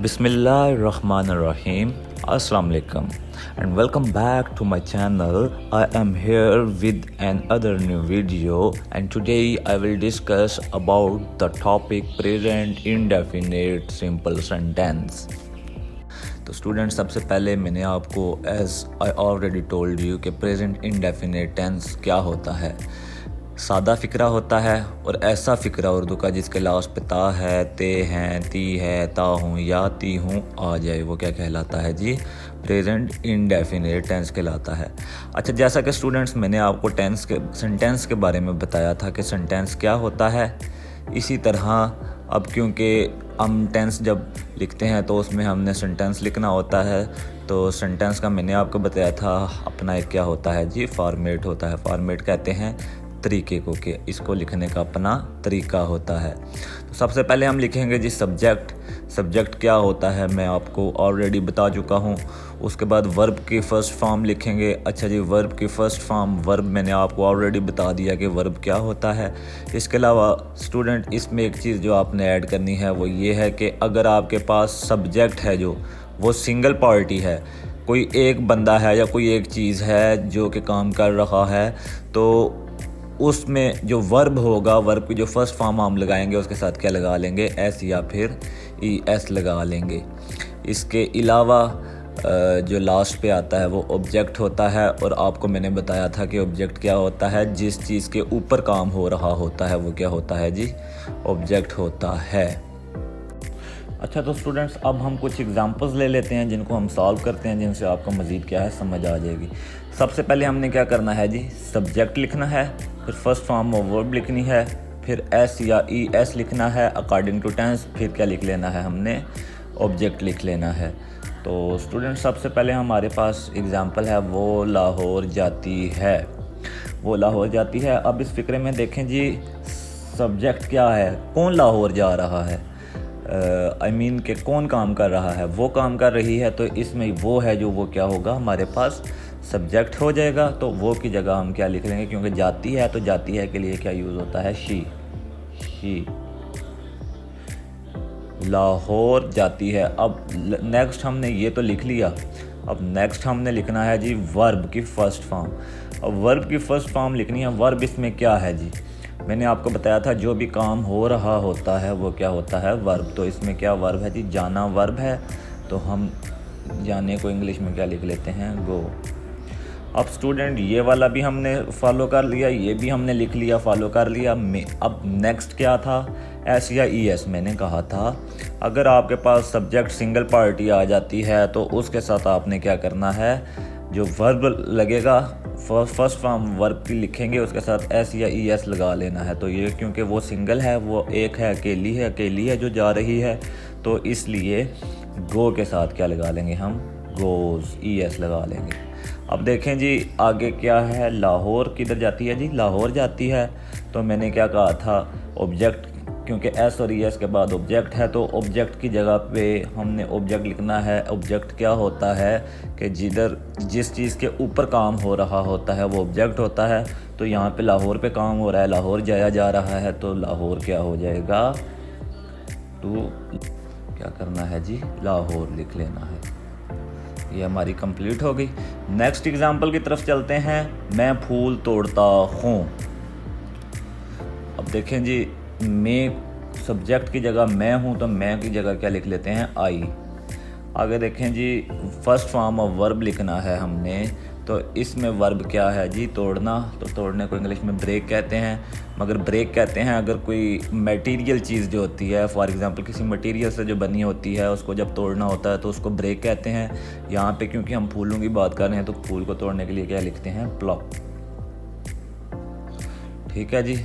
Bismillahirrahmanirrahim. Assalamu alaikum and welcome back to my channel. I am here with another new video and today I will discuss about the topic present indefinite simple sentence. तो student सबसे पहले मैंने आपको as I already told you कि present indefinite tense क्या होता है। सादा फ़िक्रा होता है और ऐसा फ़िक्रा उर्दू का जिसके लास्ट पे ता है, ते हैं, ती है, ता हूँ या ती हूँ आ जाए, वो क्या कहलाता है जी? प्रेजेंट इंडेफिनिट टेंस कहलाता है। अच्छा, जैसा कि स्टूडेंट्स मैंने आपको सेंटेंस के बारे में बताया था कि सेंटेंस क्या होता है, इसी तरह अब क्योंकि हम टेंस जब लिखते हैं तो उसमें हमने सेंटेंस लिखना होता है, तो सेंटेंस का मैंने आपको बताया था अपना एक क्या होता है जी? फॉर्मेट होता है। फॉर्मेट कहते हैं तरीके को, कि इसको लिखने का अपना तरीका होता है। तो सबसे पहले हम लिखेंगे जी सब्जेक्ट। सब्जेक्ट क्या होता है मैं आपको ऑलरेडी बता चुका हूँ। उसके बाद वर्ब की फ़र्स्ट फॉर्म लिखेंगे। अच्छा जी, वर्ब की फ़र्स्ट फॉर्म, वर्ब मैंने आपको ऑलरेडी बता दिया कि वर्ब क्या होता है। इसके अलावा स्टूडेंट इसमें एक चीज़ जो आपने ऐड करनी है वो ये है कि अगर आपके पास सब्जेक्ट है जो वो सिंगल पार्टी है, कोई एक बंदा है या कोई एक चीज़ है जो कि काम कर रहा है, तो उसमें जो वर्ब होगा, वर्ब की जो फर्स्ट फॉर्म हम लगाएंगे उसके साथ क्या लगा लेंगे? एस या फिर ई एस लगा लेंगे। इसके अलावा जो लास्ट पे आता है वो ऑब्जेक्ट होता है, और आपको मैंने बताया था कि ऑब्जेक्ट क्या होता है? जिस चीज़ के ऊपर काम हो रहा होता है वो क्या होता है जी? ऑब्जेक्ट होता है। अच्छा, तो स्टूडेंट्स अब हम कुछ एग्जांपल्स ले लेते हैं जिनको हम सॉल्व करते हैं, जिनसे आपको मज़ीद क्या है समझ आ जाएगी। सबसे पहले हमने क्या करना है जी? सब्जेक्ट लिखना है, फिर फर्स्ट फॉर्म ऑफ वर्ब लिखनी है, फिर एस या ई एस लिखना है अकॉर्डिंग टू टेंस, फिर क्या लिख लेना है हमने? ऑब्जेक्ट लिख लेना है। तो स्टूडेंट सबसे पहले हमारे पास एग्जांपल है वो लाहौर जाती है। वो लाहौर जाती है। अब इस फिक्रे में देखें जी, सब्जेक्ट क्या है? कौन लाहौर जा रहा है? आई मीन कि कौन काम कर रहा है? वो काम कर रही है, तो इसमें वो है जो वो क्या होगा हमारे पास? सब्जेक्ट हो जाएगा। तो वो की जगह हम क्या लिख लेंगे? क्योंकि जाती है तो जाती है के लिए क्या यूज़ होता है? शी। लाहौर जाती है। अब नेक्स्ट हमने ये तो लिख लिया, अब नेक्स्ट हमने लिखना है जी वर्ब की फ़र्स्ट फॉर्म। अब वर्ब की फ़र्स्ट फॉर्म लिखनी है। वर्ब इसमें क्या है जी? मैंने आपको बताया था जो भी काम हो रहा होता है वो क्या होता है? वर्ब। तो इसमें क्या वर्ब है जी? जाना वर्ब है, तो हम जाने को इंग्लिश में क्या लिख लेते हैं? गो। अब स्टूडेंट ये वाला भी हमने फॉलो कर लिया, ये भी हमने लिख लिया, फॉलो कर लिया। अब नेक्स्ट क्या था? एस या ई एस। मैंने कहा था अगर आपके पास सब्जेक्ट सिंगल पार्टी आ जाती है तो उसके साथ आपने क्या करना है? जो वर्ब लगेगा फर्स्ट फॉर्म वर्ब की लिखेंगे, उसके साथ एस या ई एस लगा लेना है। तो ये क्योंकि वो सिंगल है, वो एक है, अकेली है जो जा रही है, तो इसलिए गो के साथ क्या लगा लेंगे हम? गोज़, ई एस लगा लेंगे। अब देखें जी आगे क्या है? लाहौर किधर जाती है जी? लाहौर जाती है। तो मैंने क्या कहा था? ऑब्जेक्ट, क्योंकि एस और ई एस के बाद ऑब्जेक्ट है, तो ऑब्जेक्ट की जगह पे हमने ऑब्जेक्ट लिखना है। ऑब्जेक्ट क्या होता है कि जिस चीज़ के ऊपर काम हो रहा होता है वो ऑब्जेक्ट होता है। तो यहाँ पे लाहौर पे काम हो रहा है, लाहौर जाया जा रहा है, तो लाहौर क्या हो जाएगा? टू क्या करना है जी? लाहौर लिख लेना है। ये हमारी कंप्लीट हो गई। नेक्स्ट एग्जांपल की तरफ चलते हैं। मैं फूल तोड़ता हूँ। अब देखें जी, मैं सब्जेक्ट की जगह मैं हूँ, तो मैं की जगह क्या लिख लेते हैं? आई। आगे देखें जी, फर्स्ट फॉर्म ऑफ वर्ब लिखना है हमने, तो इसमें वर्ब क्या है जी? तोड़ना। तो तोड़ने को इंग्लिश में ब्रेक कहते हैं, मगर ब्रेक कहते हैं अगर कोई मटेरियल चीज़ जो होती है, फॉर एग्जांपल किसी मटेरियल से जो बनी होती है उसको जब तोड़ना होता है तो उसको ब्रेक कहते हैं। यहाँ पे क्योंकि हम फूलों की बात कर रहे हैं तो फूल को तोड़ने के लिए क्या लिखते हैं? प्लॉक। ठीक है जी।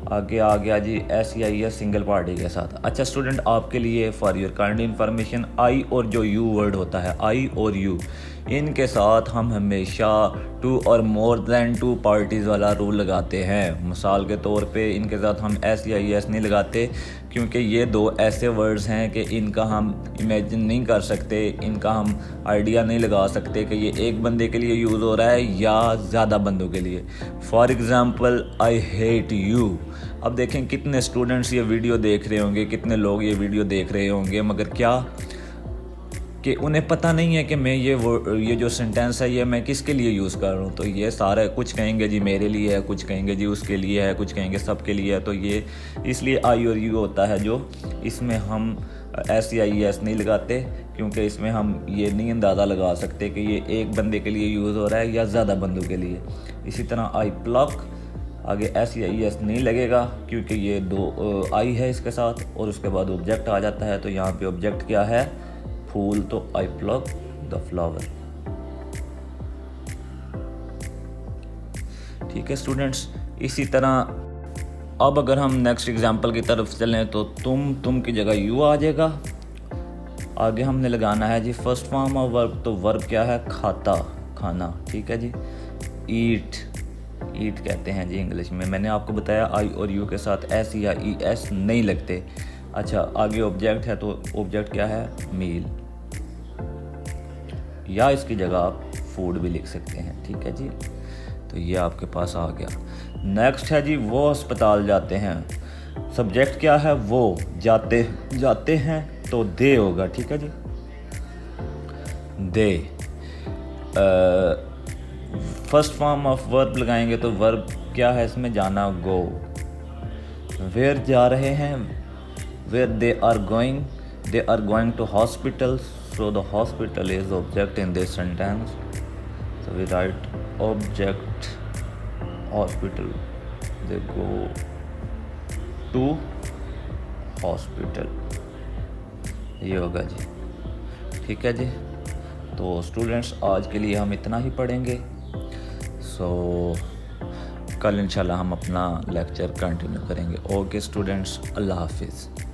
आगे आ गया जी एस या ई एस सिंगल पार्टी के साथ। अच्छा स्टूडेंट, आपके लिए फॉर योर काइंड इन्फॉर्मेशन, आई और जो यू वर्ड होता है, आई और यू, इनके साथ हम हमेशा टू और मोर देन टू पार्टीज़ वाला रूल लगाते हैं। मिसाल के तौर पे इनके साथ हम एस या ई एस नहीं लगाते, क्योंकि ये दो ऐसे वर्ड्स हैं कि इनका हम इमेजिन नहीं कर सकते, इनका हम आइडिया नहीं लगा सकते कि ये एक बंदे के लिए यूज़ हो रहा है या ज़्यादा बंदों के लिए। For example, I hate you. अब देखें कितने स्टूडेंट्स ये वीडियो देख रहे होंगे, कितने लोग ये वीडियो देख रहे होंगे, मगर क्या कि उन्हें पता नहीं है कि मैं ये जो सेंटेंस है ये मैं किसके लिए यूज़ कर रहा हूँ। तो ये सारा कुछ कहेंगे जी मेरे लिए है, कुछ कहेंगे जी उसके लिए है, कुछ कहेंगे सबके लिए है। तो ये इसलिए आई और यू होता है, जो इसमें हम एस या ई एस नहीं लगाते, क्योंकि इसमें हम ये नहीं अंदाज़ा लगा सकते कि ये एक बंदे के लिए यूज़ हो रहा है या ज़्यादा बंदों के लिए। इसी तरह आई प्लक, आगे एस या ई एस नहीं लगेगा क्योंकि ये दो आई है इसके साथ, और उसके बाद ऑब्जेक्ट आ जाता है। तो यहाँ पे ऑब्जेक्ट क्या है? फूल। तो आई प्लक द फ्लावर। ठीक है स्टूडेंट्स। इसी तरह अब अगर हम नेक्स्ट एग्जांपल की तरफ चलें तो तुम की जगह यू आ जाएगा। आगे हमने लगाना है जी फर्स्ट फॉर्म ऑफ वर्ब। तो वर्ब क्या है? खाता, खाना। ठीक है जी। ईट, ईट कहते हैं जी इंग्लिश में। मैंने आपको बताया आई और यू के साथ एस या ई एस नहीं लगते। अच्छा, आगे ऑब्जेक्ट है, तो ऑब्जेक्ट क्या है? मील, या इसकी जगह आप फूड भी लिख सकते हैं। ठीक है जी। तो ये आपके पास आ गया। नेक्स्ट है जी वो अस्पताल जाते हैं। सब्जेक्ट क्या है? वो जाते हैं, तो दे होगा। ठीक है जी। दे फर्स्ट फॉर्म ऑफ वर्ब लगाएंगे तो वर्ब क्या है इसमें? जाना, गो। वेयर जा रहे हैं? Where they are going to hospital. So the hospital is object in this sentence. So we write object hospital. They go to hospital. ये होगा जी। ठीक है जी। तो स्टूडेंट्स आज के लिए हम इतना ही पढ़ेंगे। कल इंशाल्लाह हम अपना लेक्चर कंटिन्यू करेंगे। ओके स्टूडेंट्स, अल्लाह हाफिज़।